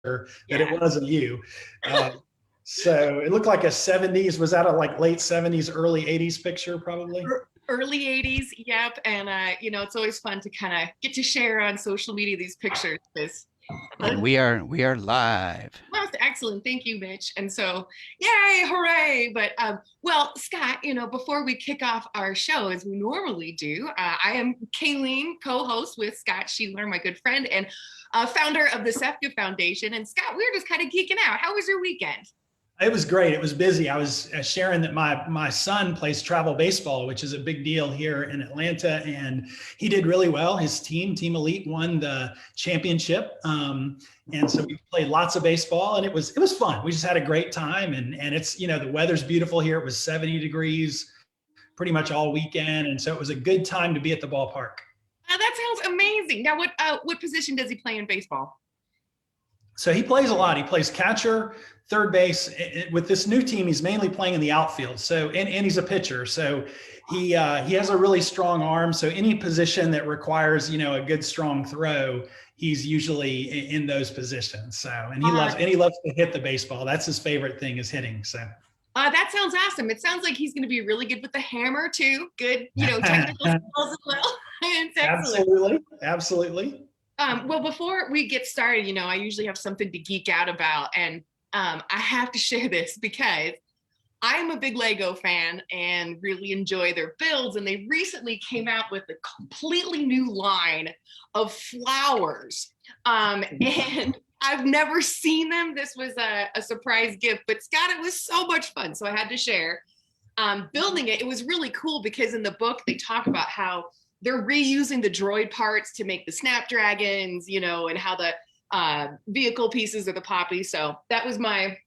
that it wasn't you. So it looked like a 70s. Was that a like late 70s, early 80s picture probably? Early 80s, yep. And it's always fun to kind of get to share on social media these pictures. And we are live. That's excellent. Thank you, Mitch. And so, yay, hooray. But well, Scott, before we kick off our show, as we normally do, I am Kayleen, co-host with Scott Sheeler, my good friend, and founder of the SEFCA Foundation. And Scott, we're just kind of geeking out. How was your weekend? It was great. It was busy. I was sharing that my son plays travel baseball, which is a big deal here in Atlanta, and he did really well. His Team Elite, won the championship, and so we played lots of baseball, and it was fun. We just had a great time, and it's the weather's beautiful here. It was 70 degrees pretty much all weekend, and so it was a good time to be at the ballpark. That sounds amazing. Now, what position does he play in baseball? So he plays a lot. He plays catcher, third base. With this new team, he's mainly playing in the outfield. So, and he's a pitcher. So he has a really strong arm. So any position that requires, a good strong throw, he's usually in those positions. So, and he loves to hit the baseball. That's his favorite thing, is hitting. So. That sounds awesome. It sounds like he's going to be really good with the hammer too. Good, technical skills as well. It's excellent. Absolutely. Well, before we get started, I usually have something to geek out about, and I have to share this because I'm a big Lego fan and really enjoy their builds. And they recently came out with a completely new line of flowers. And I've never seen them. This was a surprise gift, but Scott, it was so much fun. So I had to share. Building it, it was really cool because in the book, they talk about how they're reusing the droid parts to make the Snapdragons, and how the vehicle pieces are the poppies. So that was my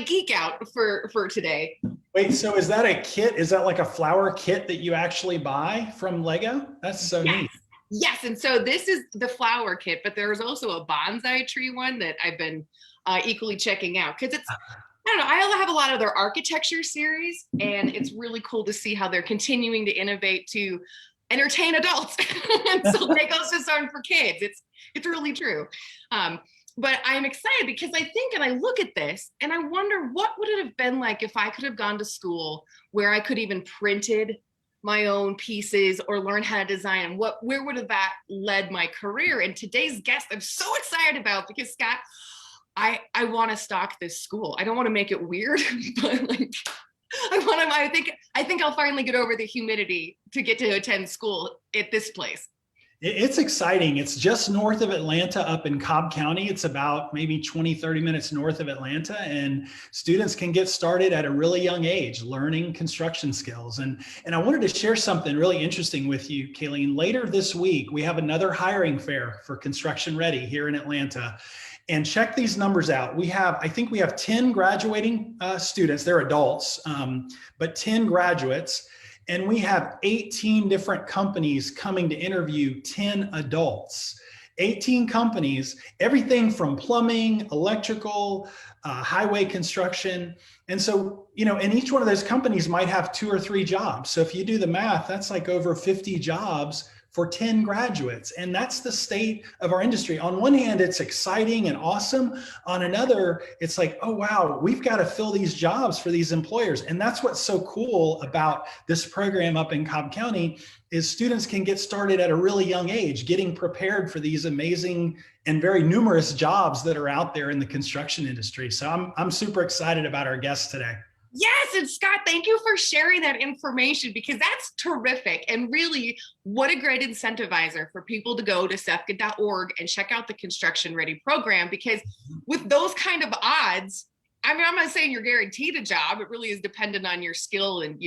geek out for today. Wait, so is that a kit? Is that like a flower kit that you actually buy from Lego? That's so neat. Yes, and so this is the flower kit, but there's also a bonsai tree one that I've been equally checking out because it's, I don't know, I have a lot of their architecture series, and it's really cool to see how they're continuing to innovate to entertain adults. And so Legos just aren't for kids. It's really true. But I'm excited because I think, and I look at this and I wonder what would it have been like if I could have gone to school where I could even printed my own pieces or learn how to design, and where would have that led my career? And today's guest I'm so excited about because Scott, I want to stock this school. I don't want to make it weird, but like I think I'll finally get over the humidity to get to attend school at this place. It's exciting. It's just north of Atlanta, up in Cobb County. It's about maybe 20-30 minutes north of Atlanta, and students can get started at a really young age learning construction skills. And I wanted to share something really interesting with you, Kayleen. Later this week, we have another hiring fair for Construction Ready here in Atlanta. And check these numbers out. I think we have 10 graduating students. They're adults, but 10 graduates. And we have 18 different companies coming to interview 10 adults. 18 companies, everything from plumbing, electrical, highway construction. And so, and each one of those companies might have 2 or 3 jobs. So if you do the math, that's like over 50 jobs for 10 graduates. And that's the state of our industry. On one hand, it's exciting and awesome. On another, it's like, oh, wow, we've got to fill these jobs for these employers. And that's what's so cool about this program up in Cobb County is students can get started at a really young age, getting prepared for these amazing and very numerous jobs that are out there in the construction industry. So I'm super excited about our guests today. Yes, and Scott, thank you for sharing that information because that's terrific. And really, what a great incentivizer for people to go to SEFCA.org and check out the Construction Ready program, because with those kind of odds, I mean, I'm not saying you're guaranteed a job. It really is dependent on your skill and,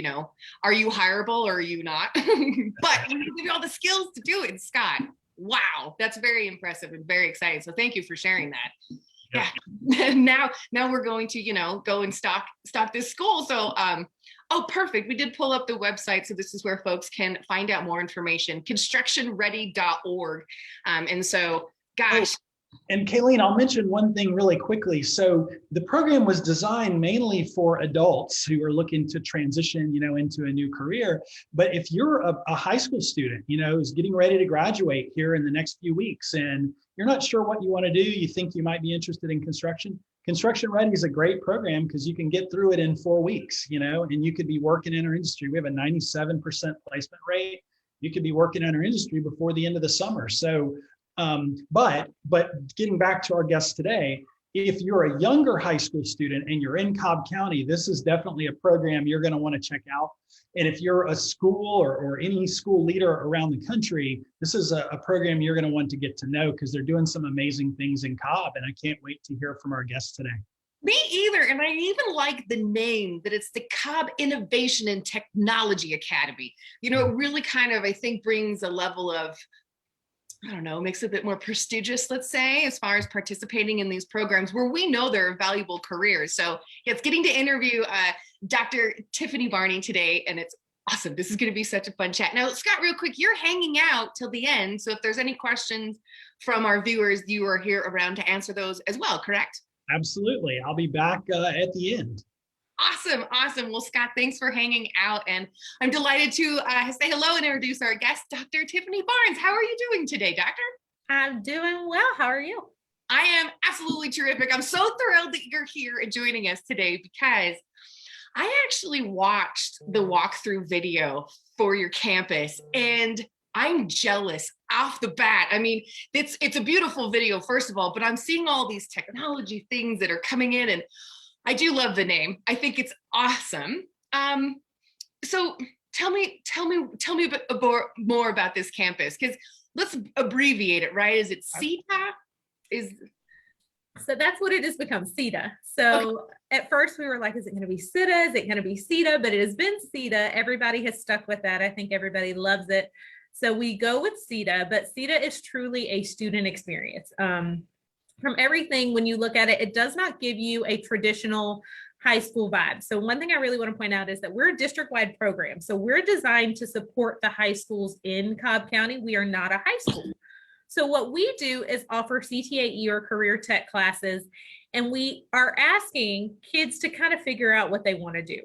are you hireable or are you not? But you need all the skills to do it, Scott. Wow, that's very impressive and very exciting. So thank you for sharing that. Yeah. Now we're going to, go and stock this school. So, oh, perfect. We did pull up the website. So this is where folks can find out more information, constructionready.org. And so, gosh, And Kayleen, I'll mention one thing really quickly. So the program was designed mainly for adults who are looking to transition, into a new career. But if you're a high school student, who's getting ready to graduate here in the next few weeks, and you're not sure what you want to do, you think you might be interested in construction. Construction Ready is a great program because you can get through it in 4 weeks, and you could be working in our industry. We have a 97% placement rate. You could be working in our industry before the end of the summer. So but getting back to our guest today, if you're a younger high school student and you're in Cobb County, this is definitely a program you're going to want to check out. And if you're a school or any school leader around the country, this is a program you're going to want to get to know because they're doing some amazing things in Cobb. And I can't wait to hear from our guest today. Me either. And I even like the name, that it's the Cobb Innovation and Technology Academy. It really kind of, I think, brings a level of, I don't know, makes it a bit more prestigious, let's say, as far as participating in these programs where we know there are valuable careers. So it's getting to interview Dr. Tiffany Barnes today, and it's awesome. This is going to be such a fun chat. Now, Scott, real quick, you're hanging out till the end. So if there's any questions from our viewers, you are here around to answer those as well, correct? Absolutely. I'll be back at the end. Awesome. Well, Scott, thanks for hanging out. And I'm delighted to say hello and introduce our guest, Dr. Tiffany Barnes. How are you doing today, Doctor? I'm doing well. How are you? I am absolutely terrific. I'm so thrilled that you're here and joining us today because I actually watched the walkthrough video for your campus, and I'm jealous off the bat. I mean, it's a beautiful video, first of all, but I'm seeing all these technology things that are coming in, and I do love the name. I think it's awesome. So tell me a bit more about this campus, because let's abbreviate it, right? Is it Ceta? So that's what it has become, Ceta. So okay. At first we were like, is it going to be Ceta? Is it going to be Ceta? But it has been Ceta. Everybody has stuck with that. I think everybody loves it. So we go with Ceta, but Ceta is truly a student experience. From everything, when you look at it, it does not give you a traditional high school vibe. So one thing I really want to point out is that we're a district-wide program. So we're designed to support the high schools in Cobb County. We are not a high school. So what we do is offer CTAE or career tech classes, and we are asking kids to kind of figure out what they want to do.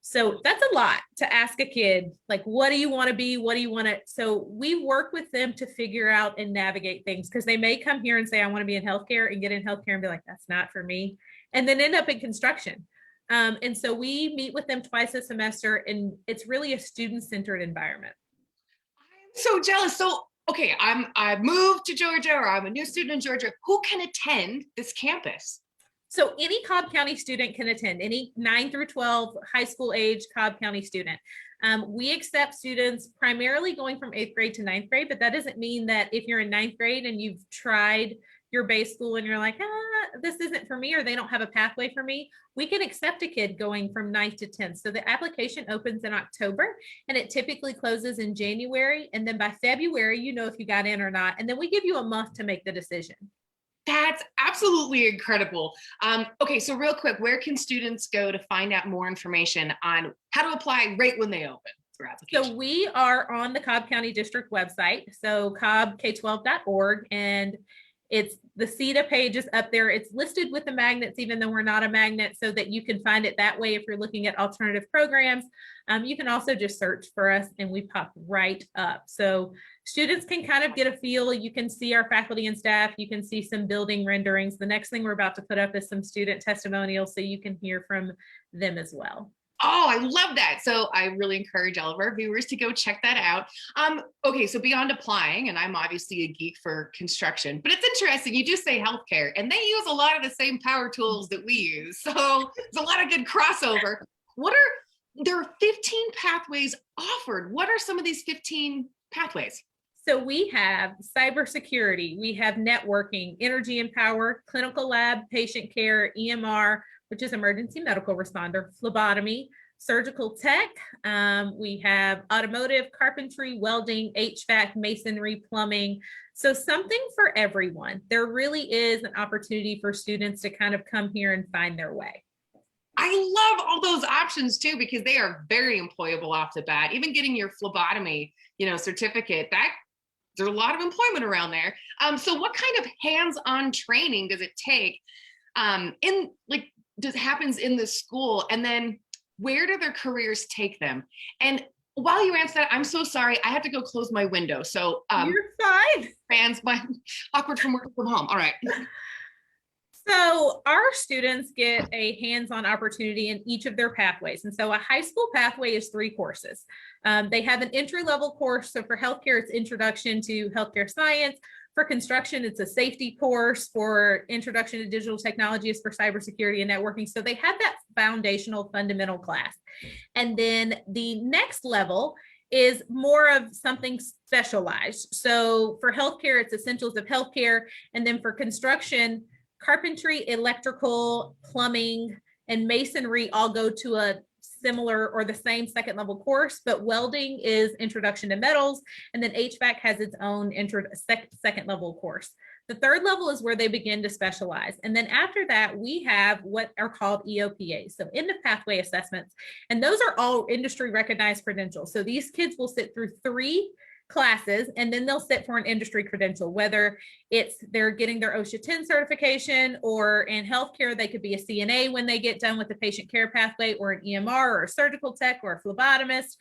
So that's a lot to ask a kid, like, what do you want to be? What do you want to? So we work with them to figure out and navigate things, because they may come here and say, I want to be in healthcare, and get in healthcare and be like, that's not for me. And then end up in construction. And so we meet with them twice a semester, and it's really a student-centered environment. I'm so jealous. So, okay, I've moved to Georgia, or I'm a new student in Georgia. Who can attend this campus? So any Cobb County student can attend, any 9 through 12 high school age Cobb County student. We accept students primarily going from 8th grade to 9th grade, but that doesn't mean that if you're in 9th grade and you've tried your base school and you're like, this isn't for me, or they don't have a pathway for me, we can accept a kid going from 9th to 10th. So the application opens in October, and it typically closes in January. And then by February, you know if you got in or not. And then we give you a month to make the decision. That's absolutely incredible. Okay, so real quick, where can students go to find out more information on how to apply right when they open for application? So we are on the Cobb County District website, so cobbk12.org, and it's the Ceta page is up there. It's listed with the magnets, even though we're not a magnet, so that you can find it that way if you're looking at alternative programs. You can also just search for us, and we pop right up. So students can kind of get a feel. You can see our faculty and staff. You can see some building renderings. The next thing we're about to put up is some student testimonials, so you can hear from them as well. Oh, I love that. So I really encourage all of our viewers to go check that out. Okay, so beyond applying, and I'm obviously a geek for construction, but it's interesting, you do say healthcare, and they use a lot of the same power tools that we use. So there's a lot of good crossover. There are 15 pathways offered. What are some of these 15 pathways? So we have cybersecurity, we have networking, energy and power, clinical lab, patient care, EMR, which is emergency medical responder, phlebotomy, surgical tech. We have automotive, carpentry, welding, HVAC, masonry, plumbing. So something for everyone. There really is an opportunity for students to kind of come here and find their way. I love all those options too, because they are very employable off the bat. Even getting your phlebotomy, certificate, there's a lot of employment around there. So what kind of hands-on training does it take happens in the school, and then where do their careers take them? And while you answer that, I'm so sorry, I have to go close my window. So You're fine. fans, my awkward from work from home. All right. So our students get a hands-on opportunity in each of their pathways. And so a high school pathway is 3 courses. They have an entry-level course. So for healthcare, it's Introduction to Healthcare Science. For construction, it's a safety course. For Introduction to Digital Technology, is for cybersecurity and networking. So they have that foundational fundamental class. And then the next level is more of something specialized. So for healthcare, it's Essentials of Healthcare. And then for construction, carpentry, electrical, plumbing, and masonry all go to a similar or the same second level course, but welding is Introduction to Metals, and then HVAC has its own second level course. The third level is where they begin to specialize. And then after that, we have what are called EOPAs, so end of pathway assessments. And those are all industry recognized credentials. So these kids will sit through 3 classes, and then they'll sit for an industry credential, whether it's they're getting their OSHA 10 certification, or in healthcare, they could be a CNA when they get done with the patient care pathway, or an EMR, or a surgical tech, or a phlebotomist.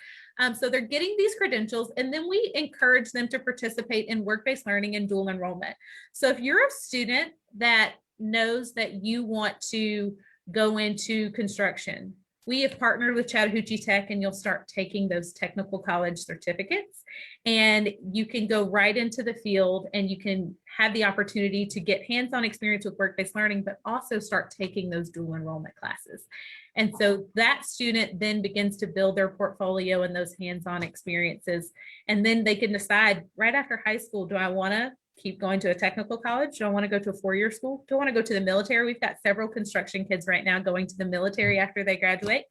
So they're getting these credentials, and then we encourage them to participate in work-based learning and dual enrollment. So if you're a student that knows that you want to go into construction, we have partnered with Chattahoochee Tech, and you'll start taking those technical college certificates, and you can go right into the field, and you can have the opportunity to get hands-on experience with work-based learning, but also start taking those dual enrollment classes. And so that student then begins to build their portfolio and those hands-on experiences. And then they can decide right after high school, do I want to keep going to a technical college? Do I want to go to a 4-year school? Do I want to go to the military? We've got several construction kids right now going to the military after they graduate.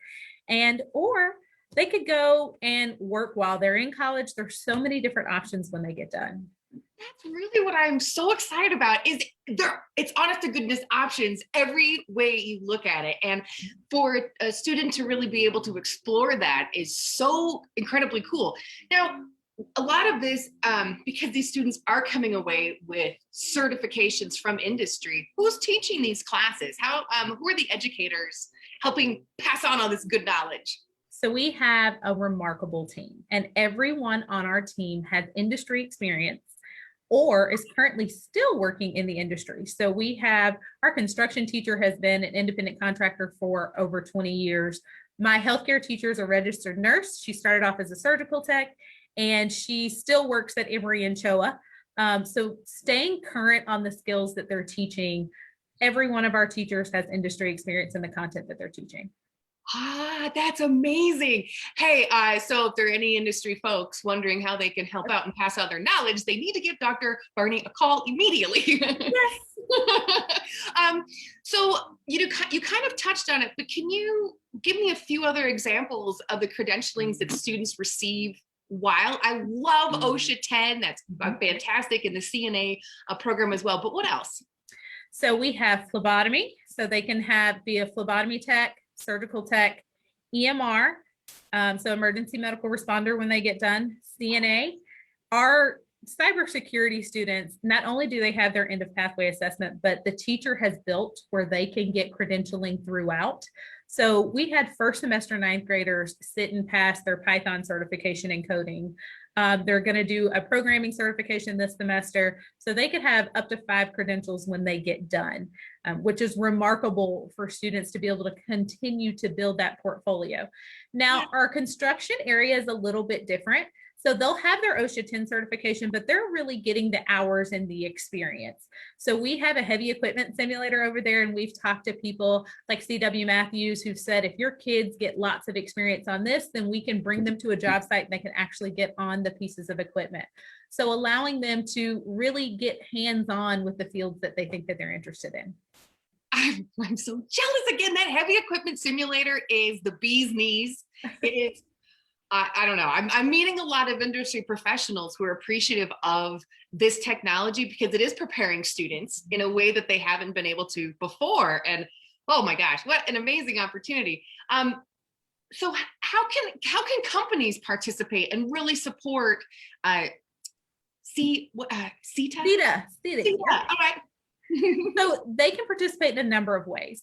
Or they could go and work while they're in college. There's so many different options when they get done. That's really what I'm so excited about, is it's honest to goodness options every way you look at it. And for a student to really be able to explore that is so incredibly cool. Now, a lot of this, because these students are coming away with certifications from industry, who's teaching these classes? Who are the educators helping pass on all this good knowledge? So we have a remarkable team, and everyone on our team has industry experience or is currently still working in the industry. So we have, our construction teacher has been an independent contractor for over 20 years. My healthcare teacher is a registered nurse. She started off as a surgical tech, and she still works at Emory and Choa. So staying current on the skills that they're teaching, every one of our teachers has industry experience in the content that they're teaching. That's amazing. Hey, so if there are any industry folks wondering how they can help out and pass out their knowledge, they need to give Dr. Barney a call immediately. Yes. So you kind of touched on it, but can you give me a few other examples of the credentialings that students receive? While I love OSHA 10, that's fantastic, in the CNA program as well, but what else? So we have phlebotomy, so they can be a phlebotomy tech, surgical tech, EMR, so emergency medical responder when they get done, CNA. Our cybersecurity students, not only do they have their end of pathway assessment, but the teacher has built where they can get credentialing throughout. So we had first semester 9th graders sit and pass their Python certification in coding. They're going to do a programming certification this semester, so they could have up to 5 credentials when they get done, which is remarkable for students to be able to continue to build that portfolio. Now, our construction area is a little bit different. So they'll have their OSHA 10 certification, but they're really getting the hours and the experience. So we have a heavy equipment simulator over there, and we've talked to people like C.W. Matthews who've said, if your kids get lots of experience on this, then we can bring them to a job site and they can actually get on the pieces of equipment. So allowing them to really get hands-on with the fields that they think that they're interested in. I'm so jealous again. That heavy equipment simulator is the bee's knees. It is. I don't know. I'm meeting a lot of industry professionals who are appreciative of this technology because it is preparing students in a way that they haven't been able to before. And oh my gosh, what an amazing opportunity. So how can companies participate and really support Ceta? Ceta. Ceta. All right. So they can participate in a number of ways.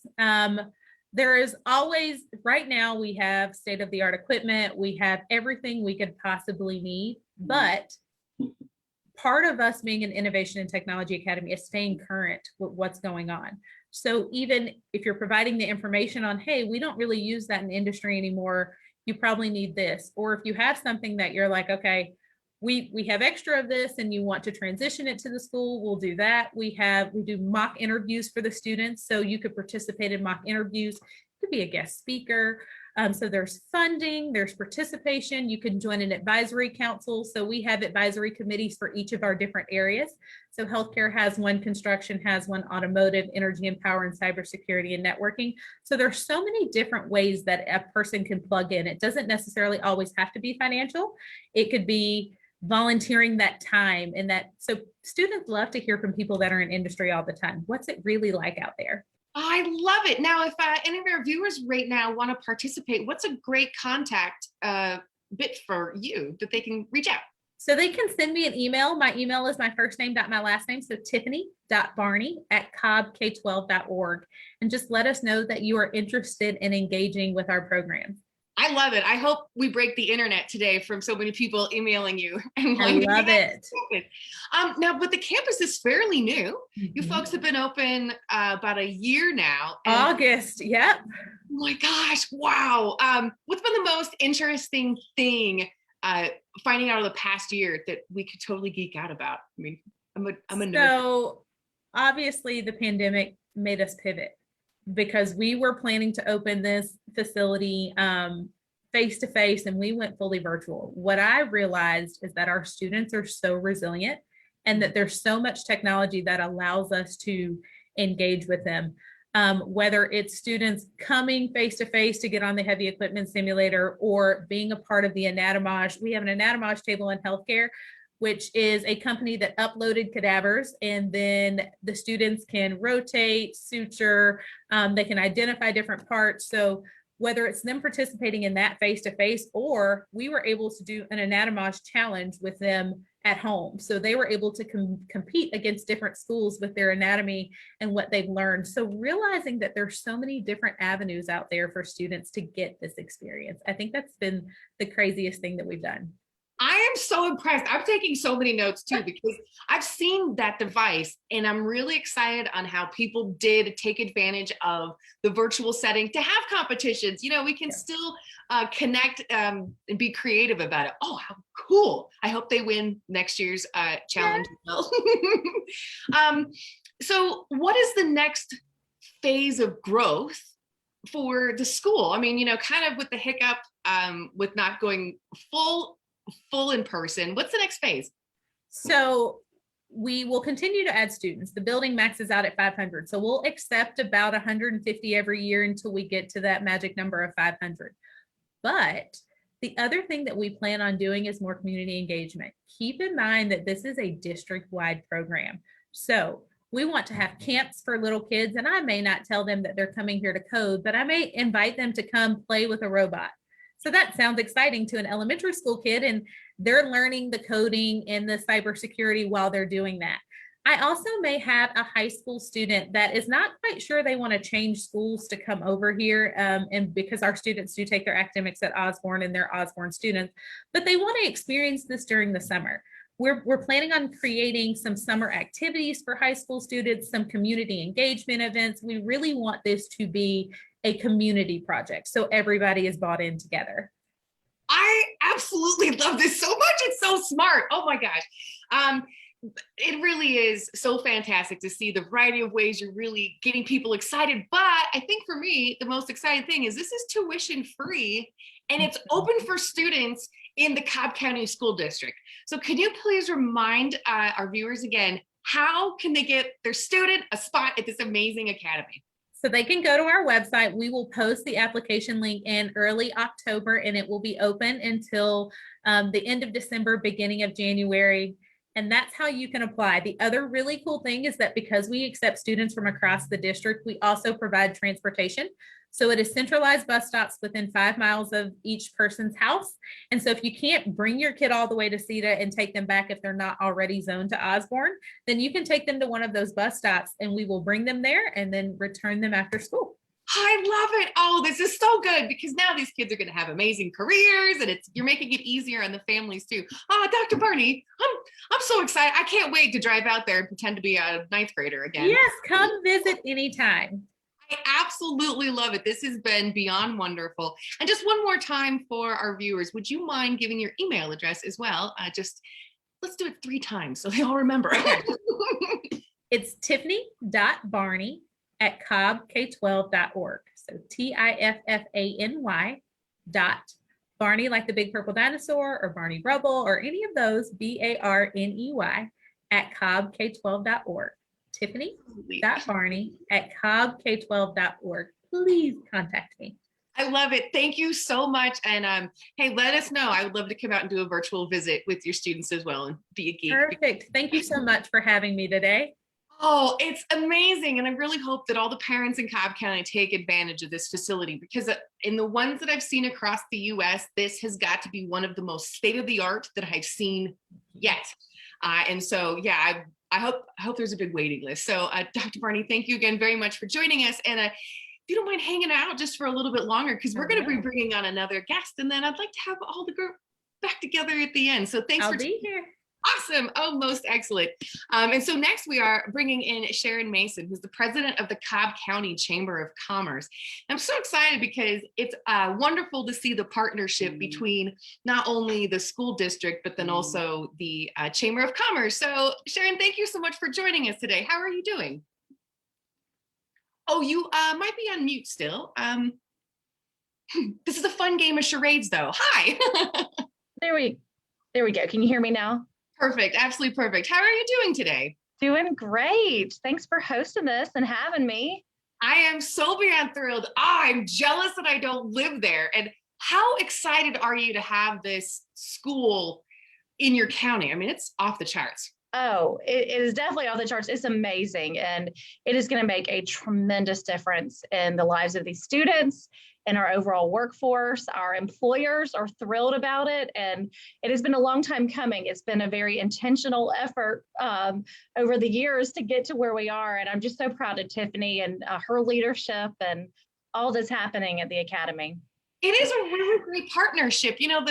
There is always, right now, we have state-of-the-art equipment. We have everything we could possibly need, but part of us being an Innovation and Technology Academy is staying current with what's going on. So even if you're providing the information on, hey, we don't really use that in industry anymore, you probably need this. Or if you have something that you're like, okay, we have extra of this and you want to transition it to the school, we'll do that. We do mock interviews for the students. So you could participate in mock interviews, you could be a guest speaker. So there's funding, there's participation. You can join an advisory council. So we have advisory committees for each of our different areas. So healthcare has one, construction has one, automotive, energy and power, and cybersecurity and networking. So there's so many different ways that a person can plug in. It doesn't necessarily always have to be financial. It could be volunteering that time and that. So students love to hear from people that are in industry all the time. What's it really like out there? I love it. Now, if any of our viewers right now want to participate, what's a great contact bit for you that they can reach out? So they can send me an email. My email is my first name dot my last name. So tiffany.barney@cobbk12.org. And just let us know that you are interested in engaging with our program. I love it. I hope we break the internet today from so many people emailing you. And I love it. Now, but the campus is fairly new. You folks have been open about a year now. August, yep. Oh my gosh, wow. What's been the most interesting thing finding out of the past year that we could totally geek out about? I mean, I'm a nerd. So obviously the pandemic made us pivot, because we were planning to open this facility face to face and we went fully virtual. What I realized is that our students are so resilient and that there's so much technology that allows us to engage with them. Whether it's students coming face to face to get on the heavy equipment simulator or being a part of the anatomage. We have an anatomage table in healthcare, which is a company that uploaded cadavers, and then the students can rotate, suture, they can identify different parts. So whether it's them participating in that face-to-face, or we were able to do an anatomage challenge with them at home. So they were able to compete against different schools with their anatomy and what they've learned. So realizing that there's so many different avenues out there for students to get this experience. I think that's been the craziest thing that we've done. I am so impressed. I'm taking so many notes too, because I've seen that device and I'm really excited on how people did take advantage of the virtual setting to have competitions. You know, we can still connect and be creative about it. Oh, how cool. I hope they win next year's challenge. So what is the next phase of growth for the school? I mean, you know, kind of with the hiccup with not going full in person, what's the next phase? So we will continue to add students. The building maxes out at 500. So we'll accept about 150 every year until we get to that magic number of 500. But the other thing that we plan on doing is more community engagement. Keep in mind that this is a district-wide program. So we want to have camps for little kids, and I may not tell them that they're coming here to code, but I may invite them to come play with a robot. So that sounds exciting to an elementary school kid, and they're learning the coding and the cybersecurity while they're doing that. I also may have a high school student that is not quite sure they want to change schools to come over here, and because our students do take their academics at Osborne and they're Osborne students, but they want to experience this during the summer. We're planning on creating some summer activities for high school students, some community engagement events. We really want this to be a community project, so everybody is bought in together. I absolutely love this so much. It's so smart. Oh my gosh. It really is so fantastic to see the variety of ways you're really getting people excited. But I think for me, the most exciting thing is this is tuition free and it's open for students in the Cobb County School District. So can you please remind our viewers again, how can they get their student a spot at this amazing academy? So they can go to our website. We will post the application link in early October, and it will be open until the end of December, beginning of January. And that's how you can apply. The other really cool thing is that because we accept students from across the district, we also provide transportation. So it is centralized bus stops within 5 miles of each person's house. And so if you can't bring your kid all the way to Ceta and take them back if they're not already zoned to Osborne, then you can take them to one of those bus stops and we will bring them there and then return them after school. I love it. Oh, this is so good because now these kids are going to have amazing careers and you're making it easier on the families too. Dr. Barney, I'm so excited. I can't wait to drive out there and pretend to be a ninth grader again. Yes, come visit anytime. I absolutely love it. This has been beyond wonderful. And just one more time for our viewers, would you mind giving your email address as well? Let's do it 3 times so they all remember. It's tiffany.barney@cobbk12.org. So TIFFANY Barney, like the big purple dinosaur, or Barney Rubble, or any of those, BARNEY @cobbk12.org. Tiffany.barney@cobbk12.org. Please contact me. I love it. Thank you so much. And hey, let us know. I would love to come out and do a virtual visit with your students as well and be a geek. Perfect. Thank you so much for having me today. Oh, it's amazing. And I really hope that all the parents in Cobb County take advantage of this facility because in the ones that I've seen across the US, this has got to be one of the most state-of-the-art that I've seen yet. And so, yeah, I hope there's a big waiting list. So Dr. Barney, thank you again very much for joining us. And if you don't mind hanging out just for a little bit longer, because we're going to be bringing on another guest. And then I'd like to have all the group back together at the end. So thanks I'll for be here. Awesome. Oh, most excellent. And so next we are bringing in Sharon Mason, who's the president of the Cobb County Chamber of Commerce. And I'm so excited because it's wonderful to see the partnership between not only the school district, but then also the Chamber of Commerce. So Sharon, thank you so much for joining us today. How are you doing? Oh, you might be on mute still. This is a fun game of charades though. Hi. There we go. Can you hear me now? Perfect. Absolutely perfect. How are you doing today? Doing great. Thanks for hosting this and having me. I am so beyond thrilled. I'm jealous that I don't live there. And how excited are you to have this school in your county? I mean, it's off the charts. Oh, it is definitely off the charts. It's amazing. And it is going to make a tremendous difference in the lives of these students and our overall workforce. Our employers are thrilled about it. And it has been a long time coming. It's been a very intentional effort over the years to get to where we are. And I'm just so proud of Tiffany and her leadership and all that's happening at the Academy. It is a really great partnership. You know,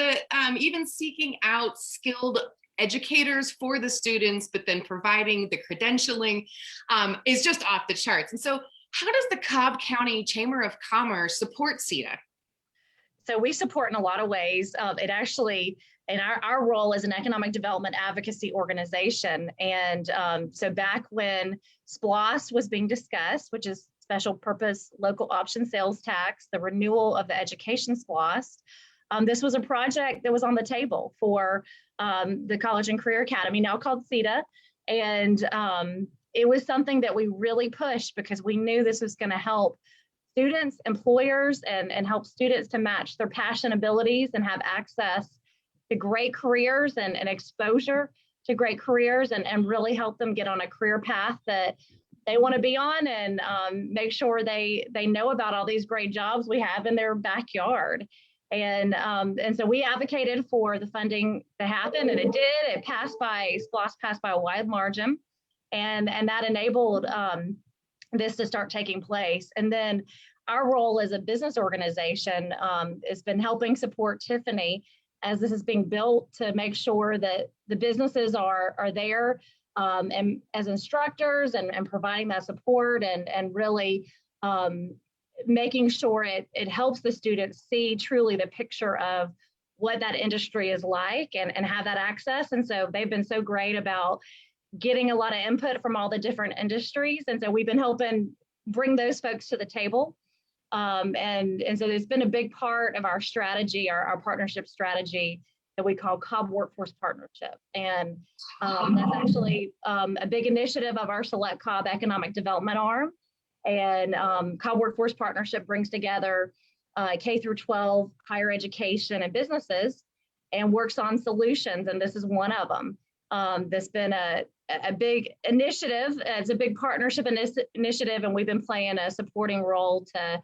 even seeking out skilled educators for the students, but then providing the credentialing is just off the charts. And so how does the Cobb County Chamber of Commerce support Ceta? So we support in a lot of ways. It actually, in our role as an economic development advocacy organization. And so back when SPLOST was being discussed, which is special purpose local option sales tax, the renewal of the education SPLOST, this was a project that was on the table for the College and Career Academy, now called Ceta. And it was something that we really pushed because we knew this was going to help students, employers, and help students to match their passion abilities and have access to great careers and exposure to great careers and really help them get on a career path that they want to be on and make sure they know about all these great jobs we have in their backyard. And so we advocated for the funding to happen, and it did. It passed by a wide margin, and that enabled this to start taking place. And then our role as a business organization has been helping support Tiffany as this is being built to make sure that the businesses are there and as instructors and providing that support and really making sure it helps the students see truly the picture of what that industry is like and have that access. And so they've been so great about getting a lot of input from all the different industries. And so we've been helping bring those folks to the table. And so it's been a big part of our strategy, our partnership strategy that we call Cobb Workforce Partnership. And that's actually a big initiative of our Select Cobb Economic Development arm. And Cobb Workforce Partnership brings together K through 12 higher education and businesses and works on solutions. And this is one of them. That's been a big initiative. It's a big partnership initiative, and we've been playing a supporting role to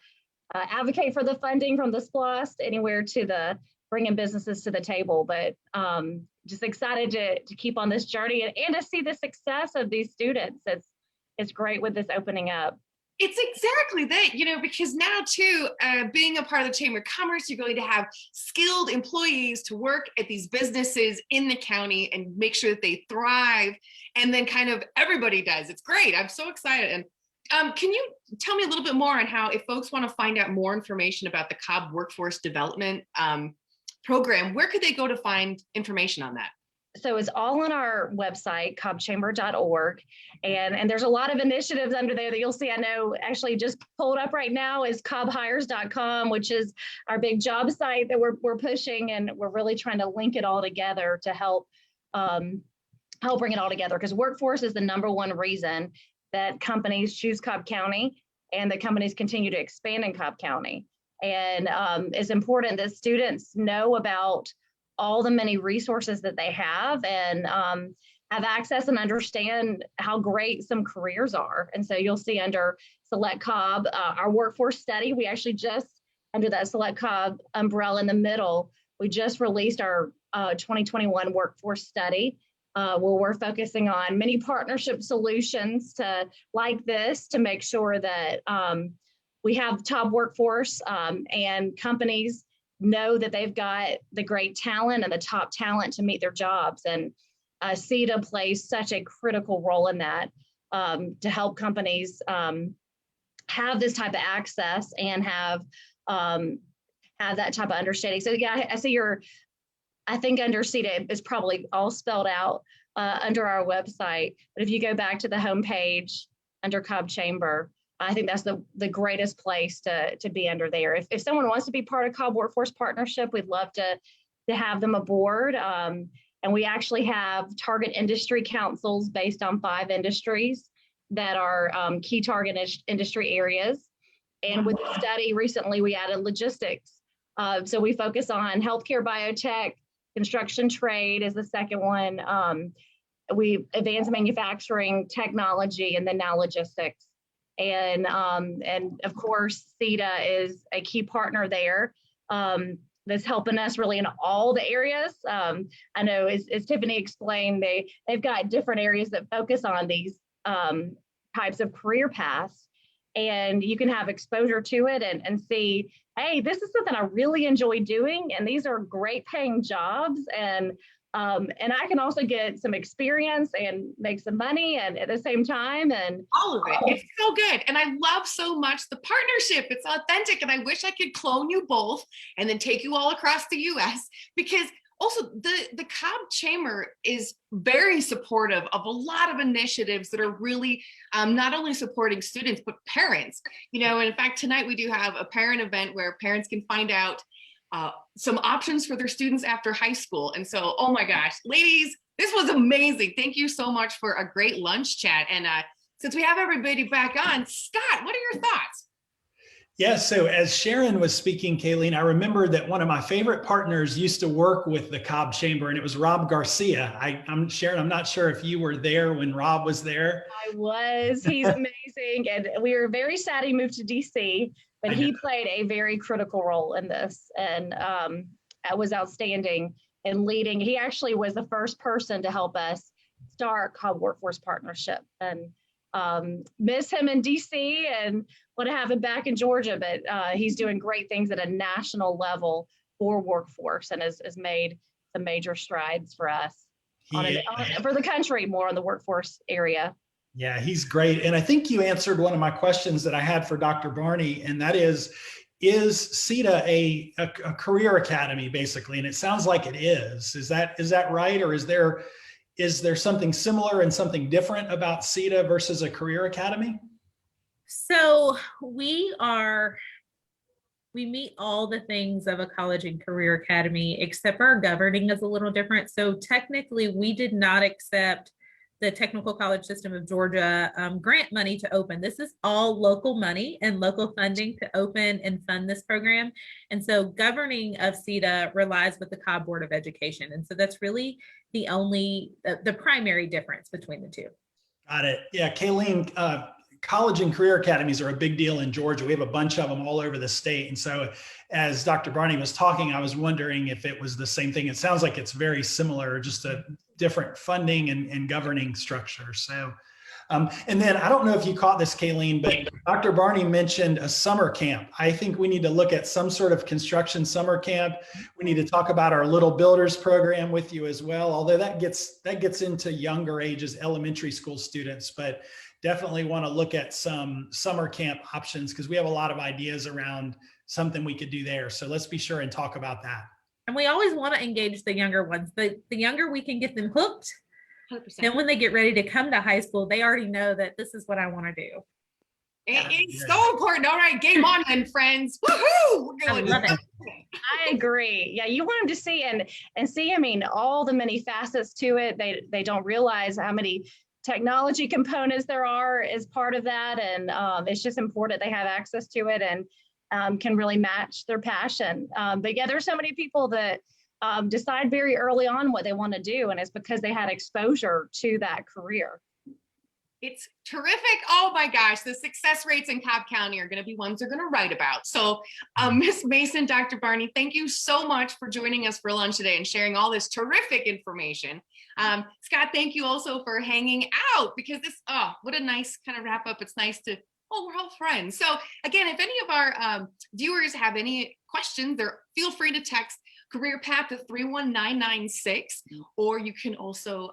advocate for the funding from the SPLOST anywhere to the bringing businesses to the table. But just excited to keep on this journey and to see the success of these students. It's great with this opening up. It's exactly that, you know, because now too, being a part of the Chamber of Commerce, you're going to have skilled employees to work at these businesses in the county and make sure that they thrive. And then kind of everybody does. It's great. I'm so excited. And can you tell me a little bit more on how, if folks want to find out more information about the Cobb Workforce Development Program, where could they go to find information on that? So it's all on our website, cobbchamber.org. And there's a lot of initiatives under there that you'll see. I know actually just pulled up right now is cobbhires.com, which is our big job site that we're pushing. And we're really trying to link it all together to help bring it all together, because workforce is the #1 reason that companies choose Cobb County and that companies continue to expand in Cobb County. And it's important that students know about all the many resources that they have and have access and understand how great some careers are. And so you'll see under Select Cobb, our workforce study, we actually just, under that Select Cobb umbrella in the middle, we just released our 2021 workforce study, where we're focusing on many partnership solutions like this to make sure that we have top workforce and companies know that they've got the great talent and the top talent to meet their jobs. And Ceta plays such a critical role in that to help companies have this type of access and have that type of understanding. So yeah, I see I think under Ceta is probably all spelled out under our website. But if you go back to the homepage under Cobb Chamber, I think that's the greatest place to be under there. If someone wants to be part of Cobb Workforce Partnership, we'd love to have them aboard. And we actually have target industry councils based on 5 industries that are key target industry areas. And with the study recently, we added logistics. So we focus on healthcare, biotech, construction trade is the second one. We advanced manufacturing, technology, and then now logistics. And of course, Ceta is a key partner there that's helping us really in all the areas. I know as Tiffany explained, they've got different areas that focus on these types of career paths, and you can have exposure to it and see, hey, this is something I really enjoy doing, and these are great paying jobs, and I can also get some experience and make some money and at the same time. And all of it. It's so good. And I love so much the partnership. It's authentic. And I wish I could clone you both and then take you all across the US, because also the Cobb Chamber is very supportive of a lot of initiatives that are really not only supporting students, but parents. You know, and in fact, tonight we do have a parent event where parents can find out some options for their students after high school. And so, oh my gosh, ladies, this was amazing. Thank you so much for a great lunch chat. And since we have everybody back on, Scott, what are your thoughts? Yeah, so as Sharon was speaking, Kayleen, I remembered that one of my favorite partners used to work with the Cobb Chamber, and it was Rob Garcia. I'm Sharon, I'm not sure if you were there when Rob was there. I was. He's amazing. And we were very sad he moved to DC, but he played a very critical role in this, and was outstanding in leading. He actually was the first person to help us start Cobb Workforce Partnership, and miss him in DC and want to have him back in Georgia, but he's doing great things at a national level for workforce and has made some major strides for us for the country, more on the workforce area. Yeah, he's great. And I think you answered one of my questions that I had for Dr. Barney, and that is Ceta a career academy, basically? And it sounds like it is. Is that right? Or is there something similar and something different about Ceta versus a career academy? So we meet all the things of a college and career academy, except our governing is a little different. So technically we did not accept the Technical College System of Georgia grant money to open. This is all local money and local funding to open and fund this program. And so governing of Ceta relies with the Cobb Board of Education. And so that's really the primary difference between the two. Got it. Yeah, Kayleen, college and career academies are a big deal in Georgia. We have a bunch of them all over the state. And so as Dr. Barney was talking, I was wondering if it was the same thing. It sounds like it's very similar, just a different funding and governing structure. So, and then I don't know if you caught this, Kayleen, but Dr. Barney mentioned a summer camp. I think we need to look at some sort of construction summer camp. We need to talk about our Little Builders program with you as well, although that gets into younger ages, elementary school students, but definitely want to look at some summer camp options because we have a lot of ideas around something we could do there. So let's be sure and talk about that. And we always want to engage the younger ones. The younger we can get them hooked, 100%. then when they get ready to come to high school, they already know that this is what I want to do. It's so important. All right, game on then, friends. Woohoo! We're I going. love it. I agree. Yeah, you want them to see and see, I mean, all the many facets to it. They don't realize how many technology components there are as part of that. And it's just important they have access to it and can really match their passion. But yeah, there's so many people that decide very early on what they want to do. And it's because they had exposure to that career. It's terrific. Oh my gosh, the success rates in Cobb County are going to be ones they're going to write about. So Ms. Mason, Dr. Barney, thank you so much for joining us for lunch today and sharing all this terrific information. Scott, thank you also for hanging out because what a nice kind of wrap up. It's nice to, we're all friends. So again, if any of our viewers have any questions, feel free to text Career Path to 31996, or you can also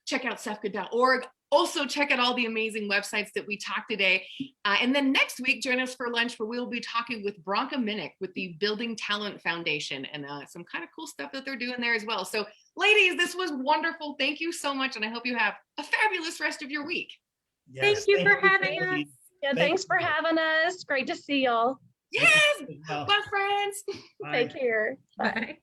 check out cefca.org. Also, check out all the amazing websites that we talked today. And then next week, join us for lunch where we'll be talking with Bronca Minnick with the Building Talent Foundation and some kind of cool stuff that they're doing there as well. So ladies, this was wonderful. Thank you so much. And I hope you have a fabulous rest of your week. Yes, Thank you for having us. Yeah, thanks for having us. Great to see y'all. Yes. Bye, friends. Bye. Take care. Bye. Bye.